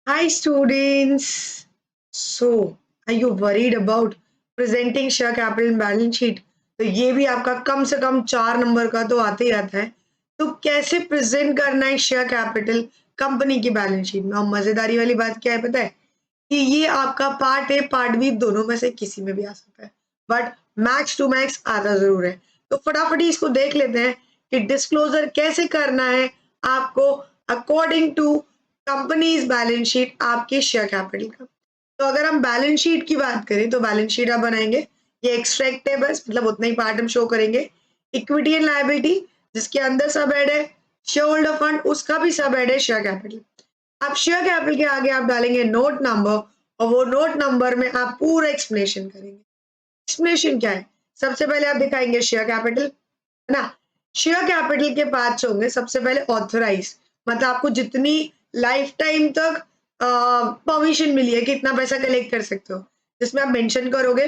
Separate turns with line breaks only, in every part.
Hi students. So, are you worried about presenting share capital and balance sheet? तो ये भी आपका कम से कम 4 नंबर का तो आते ही आता है। तो कैसे प्रेजेंट करना है शेयर कैपिटल कंपनी की बैलेंस शीट में? और मजेदारी वाली बात क्या है पता है कि ये आपका पार्ट ए पार्ट बी दोनों में से किसी में भी आ सकता है, बट मैक्स टू मैक्स आता जरूर है। तो फटाफट ही इसको देख लेते हैं कि डिस्क्लोजर कैसे करना है आपको according to companies balance sheet आपके शेयर कैपिटल का। तो अगर हम बैलेंस शीट की बात करें तो बैलेंस शीट आप बनाएंगे, ये एक्सट्रैक्ट है बस, मतलब उतना ही पार्ट हम शो करेंगे। इक्विटी एंड लायबिलिटी जिसके अंदर सब हेड है, शेयर होल्डर फंड उसका भी सब हेड है शेयर कैपिटल। अब शेयर कैपिटल के आगे आप डालेंगे नोट नंबर और वो नोट नंबर में आप पूरा एक्सप्लेनेशन करेंगे। एक्सप्लेनेशन क्या है? सबसे पहले आप दिखाएंगे शेयर कैपिटल, है ना। शेयर कैपिटल के पार्ट्स होंगे सबसे पहले ऑथराइज, मतलब आपको जितनी लाइफ टाइम तक परमिशन मिली है कि इतना पैसा कलेक्ट कर सकते हो, जिसमें आप मेंशन करोगे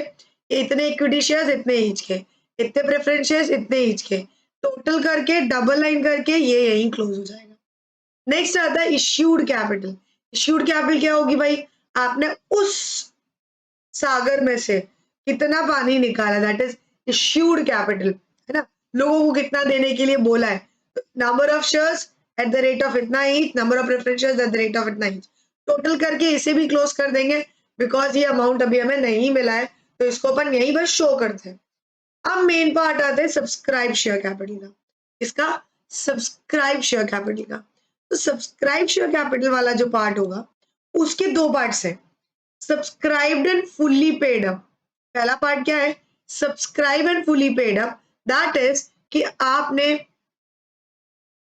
इतने इक्विटी शेयर्स इतने ईच के, इतने प्रेफरेंस शेयर्स इतने ईच के, टोटल करके डबल लाइन करके ये यहीं क्लोज हो जाएगा। नेक्स्ट आता है इश्यूड कैपिटल। इश्यूड कैपिटल क्या होगी भाई? आपने उस सागर में से कितना पानी निकाला, दैट इज इश्यूड कैपिटल, है ना। लोगों को कितना देने के लिए बोला है, number of shares at the rate of इतना each, number of preference shares at the rate of इतना ईच, टोटल करके इसे भी क्लोज कर देंगे बिकॉज ये अमाउंट अभी हमें नहीं मिला है, तो इसको अपन यही बस शो करते हैं। अब मेन पार्ट आता है सब्सक्राइब शेयर कैपिटल का। इसका सब्सक्राइब शेयर कैपिटल का, तो सब्सक्राइब शेयर कैपिटल वाला जो पार्ट होगा उसके दो पार्ट्स हैं, subscribed and fully paid up. पहला पार्ट क्या है? Subscribe and fully paid up, that is कि आपने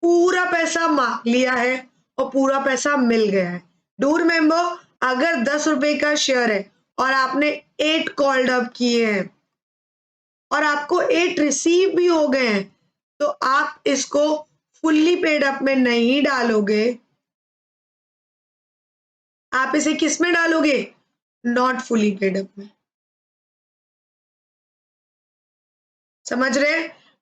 पूरा पैसा मांग लिया है और पूरा पैसा मिल गया है। डू रिमेंबर, अगर 10 रुपए का शेयर है और आपने 8 कॉल्ड अप किए हैं और आपको 8 रिसीव भी हो गए हैं, तो आप इसको फुल्ली पेड अप में नहीं डालोगे, आप इसे किस में डालोगे? नॉट फुल्ली पेड अप में। समझ रहे?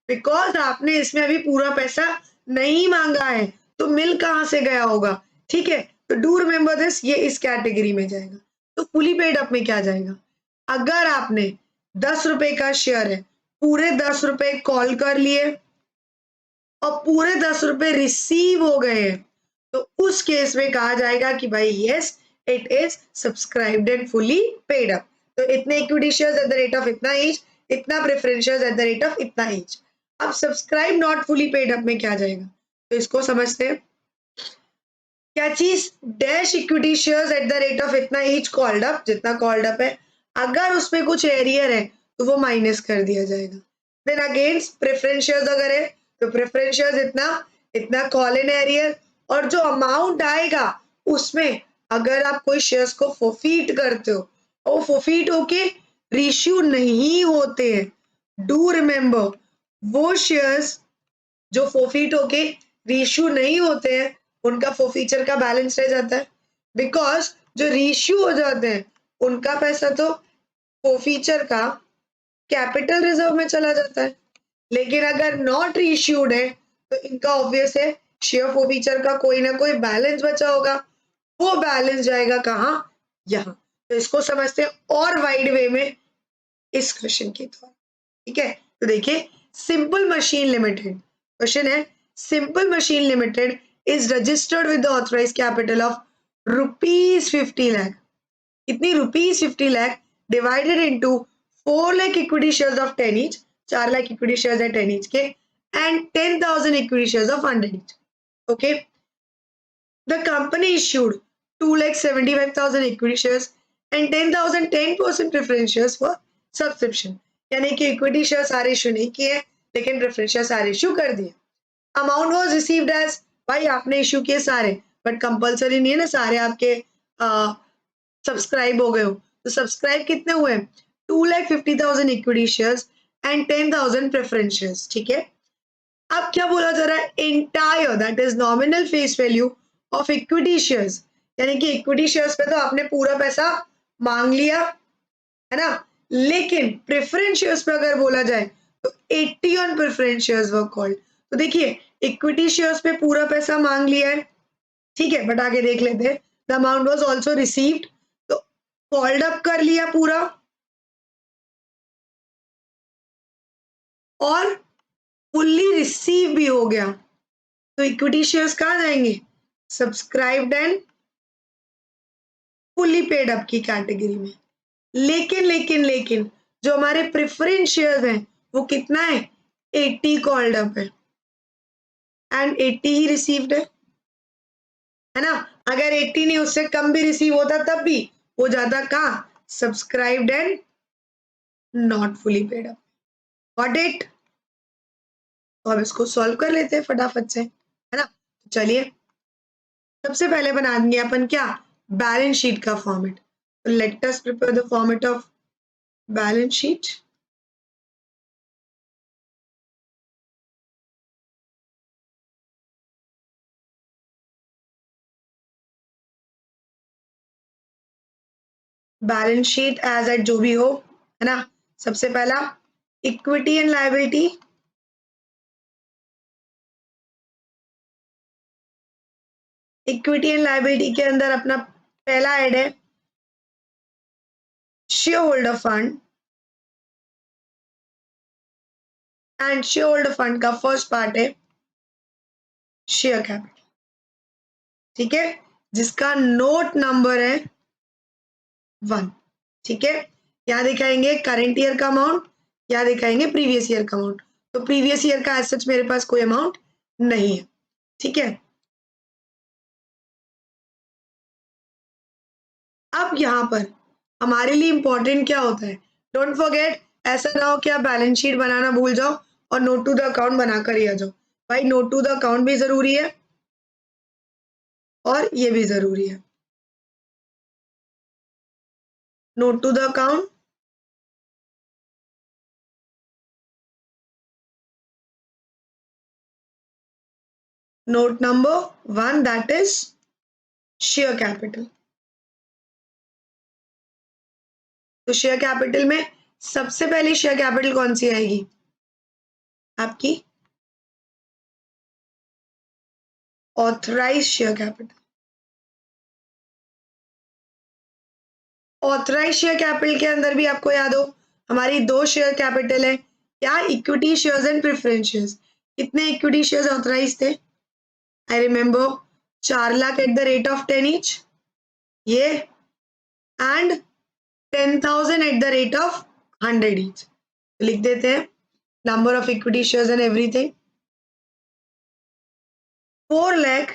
बिकॉज आपने इसमें अभी पूरा पैसा नहीं मांगा है, तो मिल कहां से गया होगा? ठीक है, तो डू रिमेंबर दिस, ये इस कैटेगरी में जाएगा। तो फुली पेड अप में क्या जाएगा? अगर आपने 10 रुपए का शेयर है, पूरे 10 रुपए कॉल कर लिए और पूरे 10 रुपए रिसीव हो गए हैं, तो उस केस में कहा जाएगा कि भाई yes it is subscribed and fully paid up. तो इतने equity shares at the rate of इतना ईच, इतना preference shares at the rate of इतना ईच। अब subscribe not fully paid up में क्या जाएगा? तो इसको समझते हैं। क्या चीज? Dash equity shares at the rate of इतना ईच कॉल्ड अप, जितना कॉल्ड अप है, अगर उसमें कुछ एरियर है तो वो माइनस कर दिया जाएगा। देन अगेंस्ट प्रेफरेंस शेयर्स अगर है तो प्रेफरेंस शेयर्स इतना, इतना कॉल इन एरियर, और जो अमाउंट आएगा उसमें अगर आप कोई शेयर्स को फोफीट करते हो और वो फोफीट होके रीइश्यू नहीं होते हैं, डू रिमेंबर वो शेयर्स जो फोफीट होके रीइश्यू नहीं होते हैं उनका फोफीचर का बैलेंस रह जाता है, बिकॉज जो रीइश्यू हो जाते हैं उनका पैसा तो फोफीचर का कैपिटल रिजर्व में चला जाता है। लेकिन अगर नॉट रीइश्यूड है तो इनका ऑब्वियस है शेयर फोफीचर का कोई ना कोई बैलेंस बचा होगा, वो बैलेंस जाएगा कहाँ? यहाँ। तो इसको समझते हैं और वाइड वे में इस क्वेश्चन के द्वारा। ठीक है, तो देखिए सिंपल मशीन लिमिटेड, क्वेश्चन है simple machine limited is registered with the authorise capital of ₹50 lakh. कितनी? ₹50 lakh divided into 4 lakh equity shares of 10 each, 4 lakh equity shares है 10 ईच के, and 10,000 equity shares of 100 each. Okay, the company issued 2,75,000 equity shares and 10,000 10% preference shares for subscription। यानी कि equity share सारे issue नहीं किए लेकिन preference share सारे इश्यू कर दिए। अमाउंट वाज रिसीव्ड एज, भाई आपने इश्यू किए सारे, बट कंपलसरी नहीं है ना सारे आपके सब्सक्राइब हो गए हो। तो सब्सक्राइब कितने हुए? 2,50,000 equity shares and 10,000 preference shares. ठीक है, अब क्या बोला जा रहा है? Entire that is nominal face value of equity shares, यानी कि इक्विटी शेयर्स पे तो आपने पूरा पैसा मांग लिया, है ना, लेकिन प्रेफरेंस शेयर्स पे अगर बोला जाए तो 80 on preference shares were called. तो देखिए इक्विटी शेयर्स पे पूरा पैसा मांग लिया है, ठीक है, बट आगे देख लेते हैं। The amount was also received, तो कॉल्ड अप कर लिया पूरा और फुल्ली रिसीव भी हो गया, तो इक्विटी शेयर्स कहाँ जाएंगे? Subscribed and fully paid up की कैटेगरी में। लेकिन जो हमारे प्रेफरेंस शेयर्स हैं वो कितना है? 80 कॉल्ड अप है एंड 80 ही रिसीव्ड है ना। अगर 80 नहीं उससे कम भी रिसीव होता तब भी वो जाता कहाँ? Subscribed and not fully paid up. Got it? तो अब इसको सॉल्व कर लेते हैं फटाफट से, है ना। चलिए सबसे पहले बना देंगे अपन क्या? बैलेंस शीट का फॉर्मेट। तो let us prepare the format of balance sheet. Balance sheet as at जो भी हो, है ना। सबसे पहला equity and liability. Equity and liability के अंदर अपना पहला ऐड है shareholder fund, and shareholder fund का फर्स्ट पार्ट है शेयर कैपिटल, ठीक है, जिसका नोट नंबर है 1, ठीक है। यहाँ दिखाएंगे करंट ईयर का अमाउंट, यहाँ दिखाएंगे प्रीवियस ईयर का अमाउंट। तो प्रीवियस ईयर का एज सच मेरे पास कोई अमाउंट नहीं है, ठीक है। अब यहाँ पर हमारे लिए इंपॉर्टेंट क्या होता है? डोंट फॉरगेट, ऐसा ना हो कि आप बैलेंस शीट बनाना भूल जाओ और नोट टू द अकाउंट बनाकर ही आ जाओ। भाई नोट टू द अकाउंट भी जरूरी है और ये भी जरूरी है। Note to the account, note number 1 that is share capital. तो शेयर कैपिटल में सबसे पहले शेयर कैपिटल कौन सी आएगी? आपकी authorise share capital. Authorise share capital के अंदर भी आपको याद हो हमारी 2 शेयर कैपिटल है, क्या? Equity shares and preference shares. कितने इक्विटी शेयर्स ऑथराइज थे? I remember 4 lakh at the rate of 10 each, ये, and 10,000 at the rate of 100 each. लिख देते हैं number of equity shares and everything. 4 lakh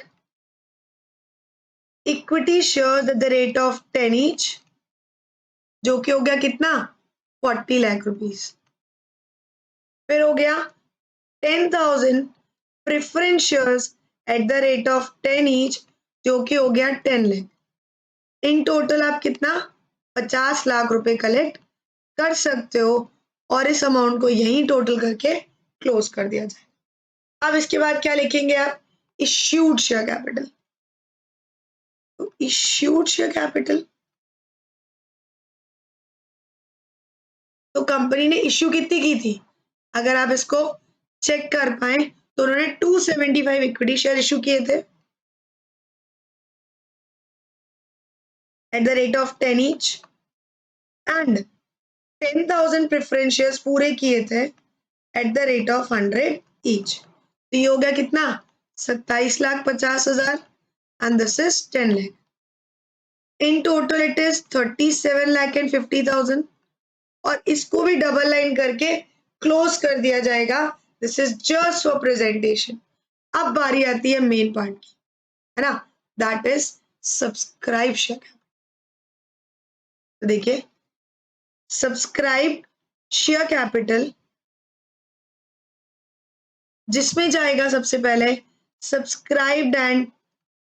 equity shares at the rate of 10 each, जो कि हो गया कितना? 40 लाख रुपीस। फिर हो गया 10,000 preference shares at the rate of 10 each, जो कि हो गया 10 लाख। इन टोटल आप कितना? 50 लाख रुपए कलेक्ट कर सकते हो और इस अमाउंट को यहीं टोटल करके क्लोज कर दिया जाए। अब इसके बाद क्या लिखेंगे आप? Issued share capital. तो इश्यूड शेयर कैपिटल, तो कंपनी ने इश्यू कितनी की थी? अगर आप इसको चेक कर पाए तो उन्होंने 275 इक्विटी शेयर इश्यू किए थे eight the rate of 10 each, and 10,000 preference shares पूरे किए थे eight the rate of 100 each. तो ये हो गया कितना? 27,50,000 and this is 10 lakh. In total it is 37,50,000 और इसको भी डबल लाइन करके क्लोज कर दिया जाएगा। This is just for presentation. अब बारी आती है मेन पार्ट की, है ना, दैट इज सब्सक्राइब शेयर। तो देखिए सब्सक्राइब शेयर कैपिटल, जिसमें जाएगा सबसे पहले subscribed and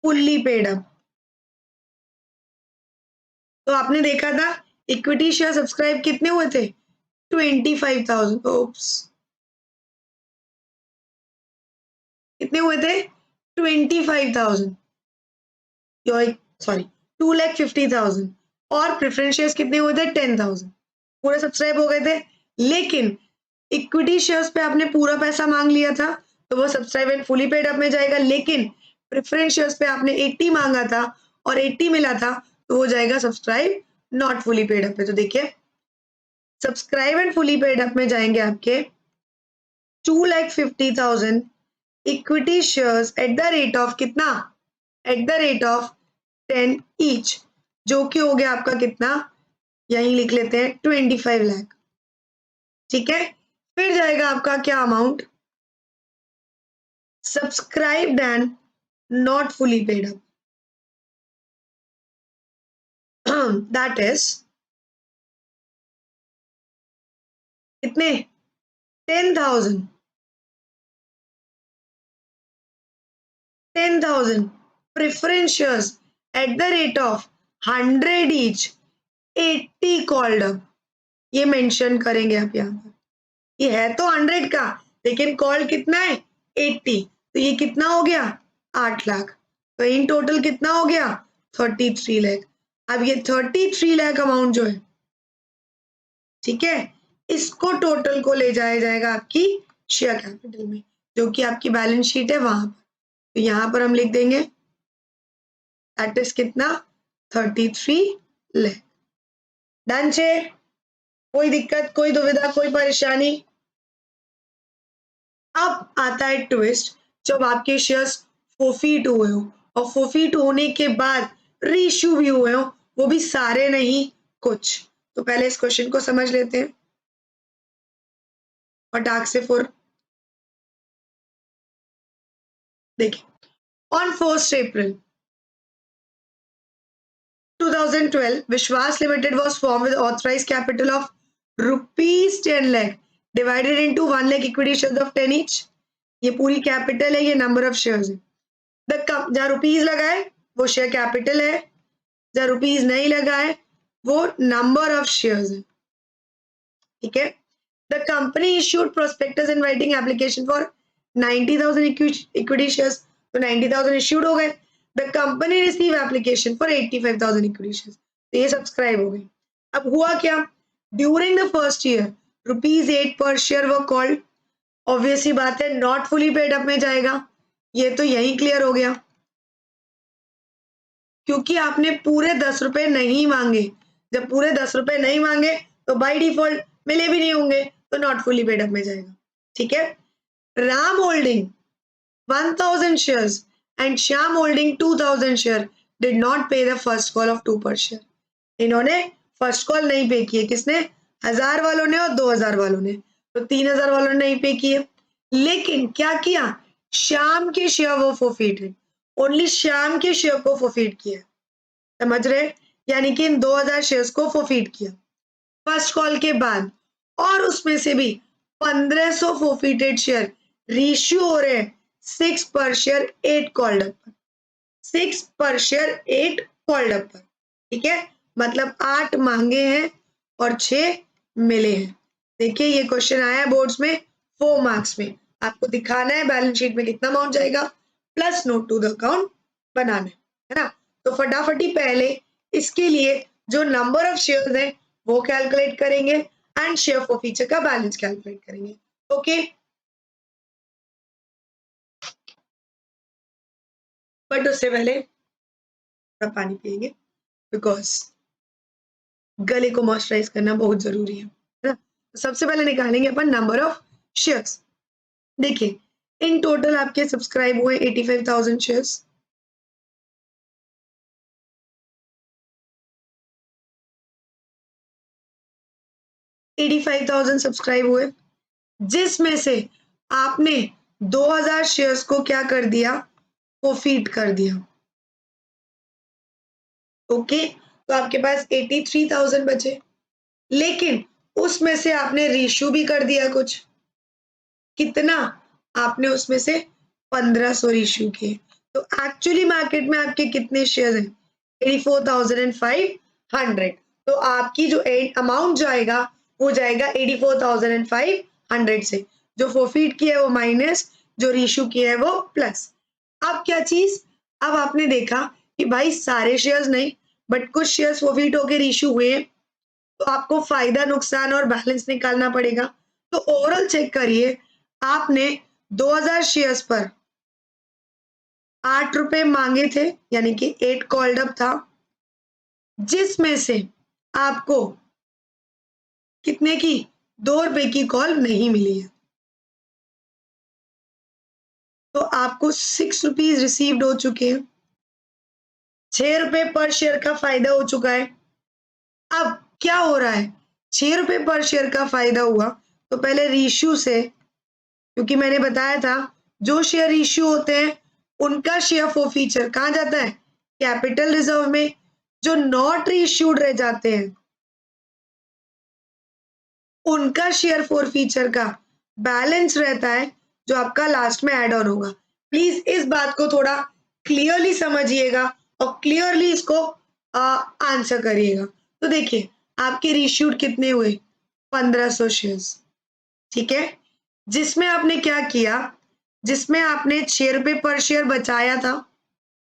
fully paid up. तो आपने देखा था इक्विटी शेयर सब्सक्राइब कितने हुए थे? 25,000। ओप्स, कितने हुए थे? 25,000, सॉरी 2,50,000। और प्रेफरेंस शेयर्स कितने हुए थे? 10,000। पूरे सब्सक्राइब हो गए थे, लेकिन इक्विटी शेयर्स पे आपने पूरा पैसा मांग लिया था तो वो subscribe and fully paid up में जाएगा, लेकिन प्रेफरेंस शेयर्स पे आपने 80 मांगा था और 80 मिला था तो हो जाएगा subscribe not fully paid up पे। तो देखिए subscribe and fully paid up में जाएंगे आपके 2,50,000 equity shares at the rate of कितना, at the rate of 10 each, जो कि हो गया आपका कितना, यहीं लिख लेते हैं 25 लाख। ठीक है, फिर जाएगा आपका क्या amount, subscribed and not fully paid up, that is कितने, 10,000 preference shares at the rate of 100 each, 80 called up, ये मेंशन करेंगे आप यहाँ पर। ये है तो 100 का लेकिन कॉल कितना है 80, तो ये कितना हो गया 8 लाख, तो इन टोटल कितना हो गया 33 लाख। अब ये 33 लाख अमाउंट जो है, ठीक है, इसको टोटल को ले जाया जाएगा आपकी शेयर कैपिटल में, जो कि आपकी बैलेंस शीट है वहां पर। तो यहां पर हम लिख देंगे दैट इज कितना 33 लाख। डन छे, कोई दिक्कत, कोई दुविधा, कोई परेशानी? अब आता है ट्विस्ट, जब आपके शेयर्स फोफीट हुए हो और फोफीट होने के बाद रीइश्यू भी हुए हो, वो भी सारे नहीं कुछ। तो पहले इस क्वेश्चन को समझ लेते हैं फटाक से। देखिए, on 1st April 2012, Vishwas Limited was formed with authorized capital of rupees 10 lakh divided into 1 lakh equity shares of 10 each. ये पूरी कैपिटल है, ये नंबर ऑफ शेयर्स है। जहां रुपीज लगा है वो शेयर कैपिटल है, जहां रुपीज नहीं लगा है वो नंबर ऑफ शेयर्स है। ठीक है, the company issued prospectus inviting application for 90,000 equity shares, तो 90,000 इश्यूड हो गए। The company receive application for 85,000 equity shares, तो ये सब्सक्राइब हो गए। अब हुआ क्या, ड्यूरिंग द फर्स्ट ईयर ₹8 पर शेयर वो कॉल्ड, ऑब्वियस ही बात है नॉट फुली पेड अप में जाएगा, ये तो यही क्लियर हो गया, क्योंकि आपने पूरे 10 रुपए नहीं मांगे। जब पूरे 10 रुपए नहीं मांगे तो बाय डिफॉल्ट मिले भी नहीं होंगे, तो नॉट फुली पेड अप में जाएगा। ठीक है, Ram holding 1000 shares and Shyam holding 2000 share did not pay the first call of 2 per share. इन्होंने फर्स्ट कॉल नहीं पे किए, किसने, 1000 वालों ने और 2000 वालों ने, तो 3000 वालों ने नहीं पे किए। लेकिन क्या किया, श्याम के शेयर वो फोफीटेड, ओनली श्याम के शेयर को फोफीट किया, समझ रहे, यानी कि इन 2000 शेयर्स को फोफीट किया फर्स्ट कॉल के बाद, और उसमें से भी 1500 फोफीटेड शेयर रीइश्यू हो रहे हैं 6 पर शेयर 8 कॉल्ड अप पर, 6 पर शेयर 8 कॉल्ड अप पर। ठीक है, मतलब 8 मांगे हैं और 6 मिले हैं। देखिए ये क्वेश्चन आया है बोर्ड्स में 4 मार्क्स में, आपको दिखाना है बैलेंस शीट में कितना अमाउंट जाएगा plus note to the account बनाना है ना। तो फटाफटी पहले इसके लिए जो नंबर ऑफ शेयर्स है वो कैलकुलेट करेंगे एंड शेयर फॉर फ्यूचर का बैलेंस कैलकुलेट करेंगे। ओके, बट उससे पहले पानी पिएंगे बिकॉज गले को मॉइस्चराइज करना बहुत जरूरी है ना। तो सबसे पहले निकालेंगे अपन नंबर ऑफ शेयर्स। देखिए इन टोटल आपके सब्सक्राइब हुए 85,000 शेयर्स, सब्सक्राइब हुए, जिसमें से आपने 2000 शेयर्स को क्या कर दिया, फोफीट कर दिया। ओके, तो आपके पास 83,000 बचे, लेकिन उसमें से आपने रीइश्यू भी कर दिया कुछ, कितना, आपने उसमें से 1500 रीइश्यू किए। तो एक्चुअली मार्केट में आपके कितने शेयर हैं 84,500, तो आपकी जो अमाउंट जाएगा वो जाएगा 84,500 से, जो फोफीट किया है वो माइनस, जो रीइश्यू किया है वो प्लस। अब क्या चीज, अब आपने देखा कि भाई सारे शेयर्स नहीं बट कुछ शेयर्स फोफीट होकर रीइश्यू हुए, तो आपको फायदा नुकसान और बैलेंस निकालना पड़ेगा। तो ओवरऑल चेक करिए, आपने 2000 शेयर्स पर ₹8 मांगे थे, यानी कि 8 कॉल्ड अप था, जिसमें से आपको कितने की ₹2 की कॉल नहीं मिली है, तो आपको ₹6 रिसीव्ड हो चुके हैं, ₹6 पर शेयर का फायदा हो चुका है। अब क्या हो रहा है, ₹6 पर शेयर का फायदा हुआ तो पहले रीइश्यू से, क्योंकि मैंने बताया था जो शेयर इश्यू होते हैं उनका शेयर फॉरफीचर कहाँ जाता है, कैपिटल रिजर्व में। जो नॉट रीइश्यूड रह जाते हैं उनका शेयर फॉरफीचर का बैलेंस रहता है जो आपका लास्ट में ऐड ऑन होगा। प्लीज इस बात को थोड़ा क्लियरली समझिएगा और क्लियरली इसको आंसर करिएगा। तो देखिए आपके रीइश्यूड कितने हुए, 1500 शेयर्स, ठीक है, जिसमें आपने क्या किया, जिसमें आपने ₹6 पर शेयर बचाया था,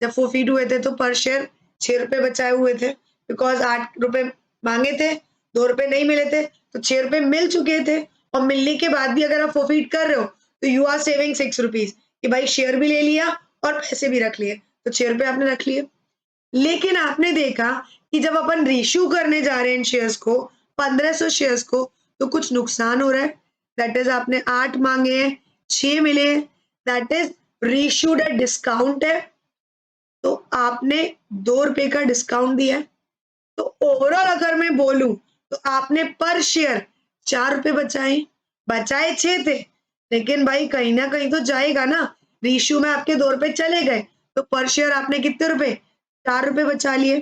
जब फॉरफीट हुए थे तो पर शेयर ₹6 बचाए हुए थे, बिकॉज ₹8 मांगे थे, ₹2 नहीं मिले थे, तो ₹6 मिल चुके थे, और मिलने के बाद भी अगर आप फॉरफीट कर रहे हो तो यू आर सेविंग ₹6 कि भाई शेयर भी ले लिया और पैसे भी रख लिए, तो ₹6 आपने रख लिए। लेकिन आपने देखा कि जब अपन रीइश्यू करने जा रहे हैं इन शेयर्स को, 1500 शेयर्स को, तो कुछ नुकसान हो रहा है। दैट इज आपने 8 मांगे हैं, 6 मिले हैं, that is reissued at discount है, तो आपने ₹2 का डिस्काउंट दिया है। तो ओवरऑल अगर मैं बोलूं तो आपने पर शेयर ₹4 बचाए, बचाए 6 थे, लेकिन भाई कहीं ना कहीं तो जाएगा ना, रीइश्यू में आपके ₹2 चले गए, तो पर शेयर आपने कितने रुपए, ₹4 बचा लिए,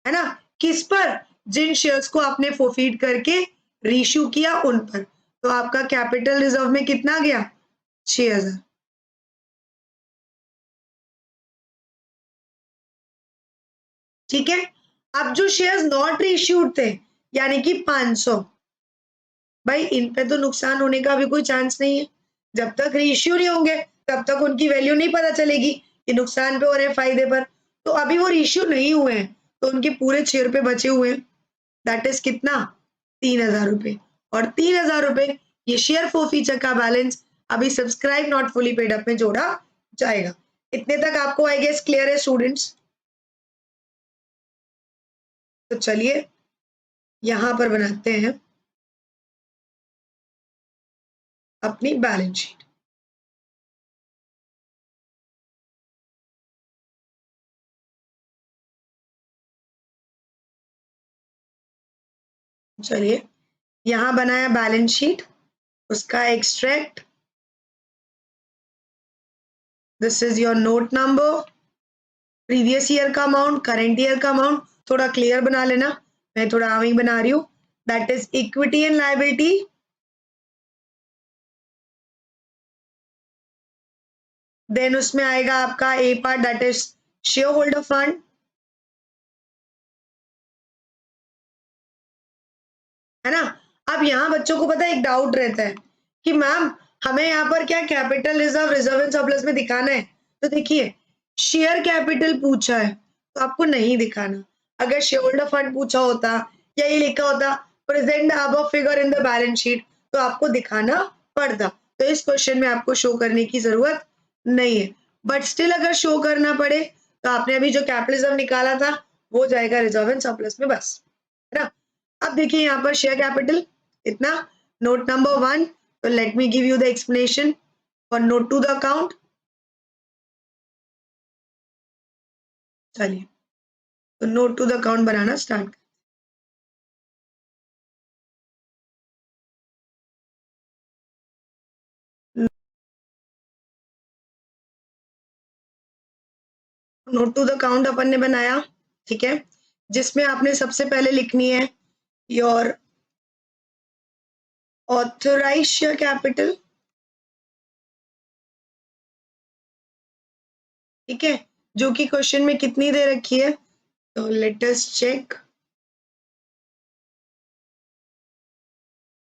है ना। किस पर, जिन शेयर्स को आपने फॉरफीट करके रीइश्यू किया उन पर, तो आपका कैपिटल रिजर्व में कितना गया, 6000, ठीक है। अब जो शेयर्स नॉट रीइश्यूड थे, यानी कि 500, भाई इन पे तो नुकसान होने का भी कोई चांस नहीं है, जब तक रीइश्यू नहीं होंगे तब तक उनकी वैल्यू नहीं पता चलेगी कि नुकसान पे हो रहे हैं फायदे पर। तो अभी वो रीइश्यू नहीं हुए हैं तो उनके पूरे ₹6 बचे हुए हैं, दैट इज कितना, ₹3000, और ₹3000 ये शेयर फॉरफीचर का बैलेंस अभी subscribe not fully paid up में जोड़ा जाएगा। इतने तक आपको आई गेस क्लियर है स्टूडेंट्स। तो चलिए यहां पर बनाते हैं अपनी बैलेंस शीट। चलिए यहां बनाया बैलेंस शीट, उसका extract, this is your note number, previous year का अमाउंट, करंट ईयर का अमाउंट, थोड़ा क्लियर बना लेना, मैं थोड़ा आम ही बना रही हूँ, that is equity and liability, then उसमें आएगा आपका A part that is shareholder fund, है ना। अब यहाँ बच्चों को पता है एक डाउट रहता है कि मैम हमें यहाँ पर क्या capital reserve, reserve and surplus में दिखाना है, तो देखिए शेयर कैपिटल पूछा है तो आपको नहीं दिखाना, अगर शेयर होल्डर फंड पूछा होता या ये लिखा होता present the above figure in the balance sheet तो आपको दिखाना पड़ता, तो इस क्वेश्चन में आपको शो करने की जरूरत नहीं है, बट स्टिल अगर शो करना पड़े तो आपने अभी जो कैपिटलिज्म निकाला था वो जाएगा रिजर्व एंड सरप्लस में, बस, है ना। अब देखिए यहाँ पर शेयर कैपिटल इतना, नोट नंबर 1, तो let me give you the explanation for note to the account. चलिए तो नोट टू द अकाउंट बनाना start, note to the account अपन ने बनाया, ठीक है, जिसमें आपने सबसे पहले लिखनी है योर ऑथराइज्ड शेयर कैपिटल, ठीक है, जो कि क्वेश्चन में कितनी दे रखी है, तो let us check,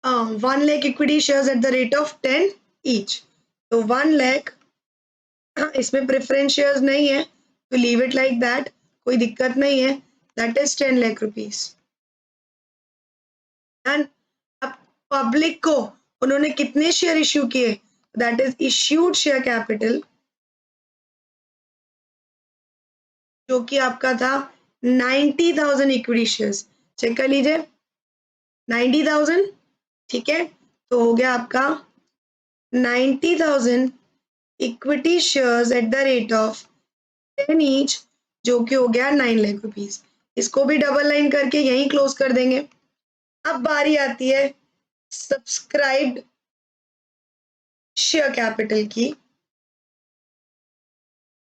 1 lakh equity shares at the rate of 10 each, तो 1 लाख, इसमें प्रेफरेंस शेयर्स नहीं है तो लीव इट लाइक दैट, कोई दिक्कत नहीं है, that is 10 lakh rupees, and अब पब्लिक को उन्होंने कितने शेयर इश्यू किए, that is issued share capital जो कि आपका था 90,000 इक्विटी शेयर्स। चेक कर लीजिए 90,000, ठीक है, तो हो गया आपका 90,000 equity shares at the rate of 10 each, जो कि हो गया 9 लाख रुपीज। इसको भी डबल लाइन करके यहीं क्लोज कर देंगे। अब बारी आती है सब्सक्राइब्ड शेयर कैपिटल की,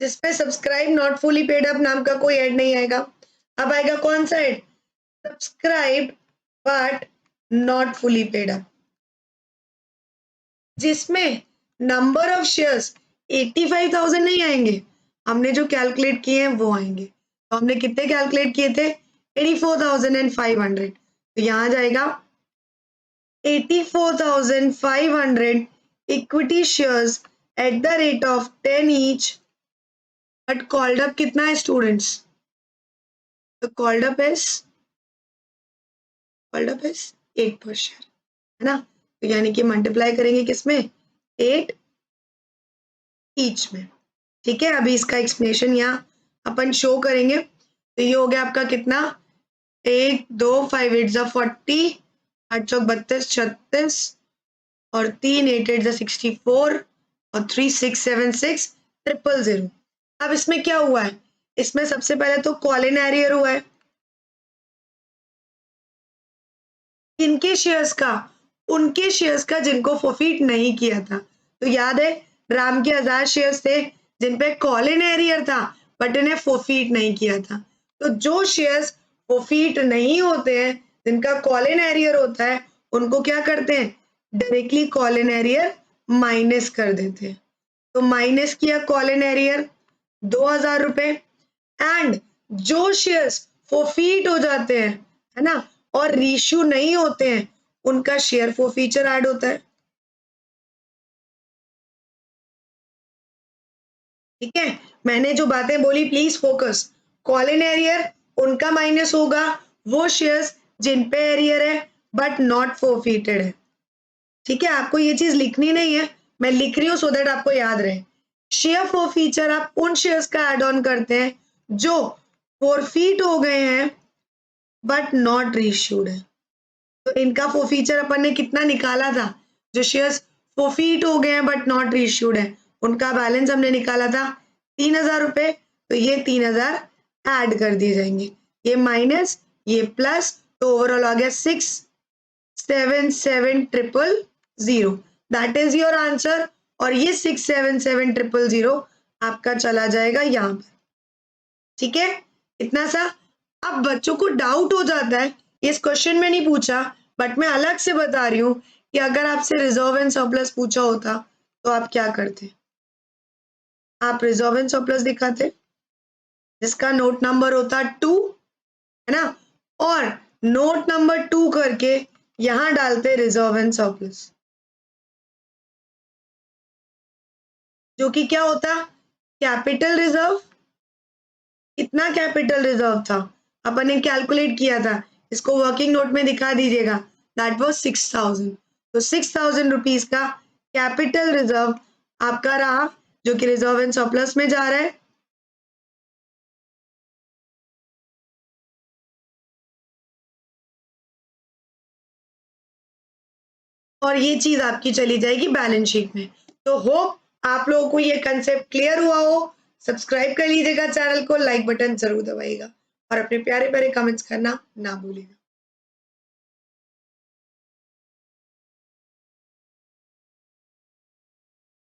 जिसपे subscribe not fully paid up नाम का कोई ऐड नहीं आएगा। अब आएगा कौन सा add? Subscribe but not fully paid up, जिसमें नंबर ऑफ शेयर्स 85,000 नहीं आएंगे, हमने जो कैलकुलेट किए हैं वो आएंगे। तो हमने कितने कैलकुलेट किए थे? 84,500। तो यहां जाएगा 84,500 equity shares at the rate of 10 each, but called up कितना है स्टूडेंट्स? तो कॉल्ड अप इज 8 पर शेयर, है ना। तो यानी कि मल्टीप्लाई करेंगे किसमें? 8 ईच में, ठीक है। अभी इसका एक्सप्लेनेशन यहाँ अपन शो करेंगे। तो ये हो गया आपका कितना? 1 2 5 8 40, 8 चौक 32 36, और 3 8 8 64, और 3 6 7 6 000। अब इसमें क्या हुआ है? इसमें सबसे पहले तो कॉलन एरियर हुआ है। किनके शेयर्स का? उनके शेयर्स का जिनको फोफीट नहीं किया था। तो याद है राम के 1000 शेयर्स थे जिन पे कॉलन एरियर था बट इन्हें फोफीट नहीं किया था। तो जो शेयर्स फोफीट नहीं होते हैं, जिनका कॉलन एरियर होता है, उनको क्या करते हैं? डायरेक्टली कॉलन एरियर माइनस कर देते हैं। तो माइनस किया कॉलन एरियर 2000 रुपए, एंड जो शेयर्स फोफीट हो जाते हैं, है ना, और रीशू नहीं होते हैं, उनका शेयर फॉरफीचर ऐड होता है। ठीक है, मैंने जो बातें बोली प्लीज फोकस। कॉलन एरियर उनका माइनस होगा वो शेयर्स जिन पे एरियर है बट नॉट फॉरफीटेड है। ठीक है, आपको ये चीज लिखनी नहीं है, मैं लिख रही हूं सो दैट आपको याद रहे। शेयर फॉरफीचर आप उन शेयर्स का एड ऑन करते हैं जो फॉरफीट हो गए हैं बट नॉट रीइश्यूड है। तो इनका फॉरफीचर अपन ने कितना निकाला था? जो शेयर्स फॉरफीट हो गए हैं बट नॉट रीइश्यूड है, उनका बैलेंस हमने निकाला था 3,000 रुपए। तो ये 3,000 ऐड कर दिए जाएंगे, ये माइनस ये प्लस, तो ओवरऑल आ गया 677,000। That is your answer. और ये 677,000 आपका चला जाएगा यहाँ पर। ठीक है, इतना सा। अब बच्चों को डाउट हो जाता है, इस क्वेश्चन में नहीं पूछा बट मैं अलग से बता रही हूँ कि अगर आपसे रिजर्व एंड सरप्लस पूछा होता तो आप क्या करते? आप रिजर्व एंड सरप्लस दिखाते जिसका नोट नंबर होता 2, है ना, और नोट नंबर 2 करके यहां डालते रिजर्व एंड सरप्लस, जो कि क्या होता? Capital reserve. कितना कैपिटल रिजर्व था अपन ने कैलकुलेट किया था, इसको वर्किंग नोट में दिखा दीजिएगा। That was 6,000। तो 6,000 रुपीज का कैपिटल रिजर्व आपका रहा, जो कि रिजर्व एंड सरप्लस में जा रहा है। और ये चीज आपकी चली जाएगी बैलेंस शीट में। तो होप आप लोगों को ये कंसेप्ट क्लियर हुआ हो। सब्सक्राइब कर लीजिएगा चैनल को, लाइक बटन जरूर दबाइएगा और अपने प्यारे प्यारे कमेंट्स करना ना भूलिएगा।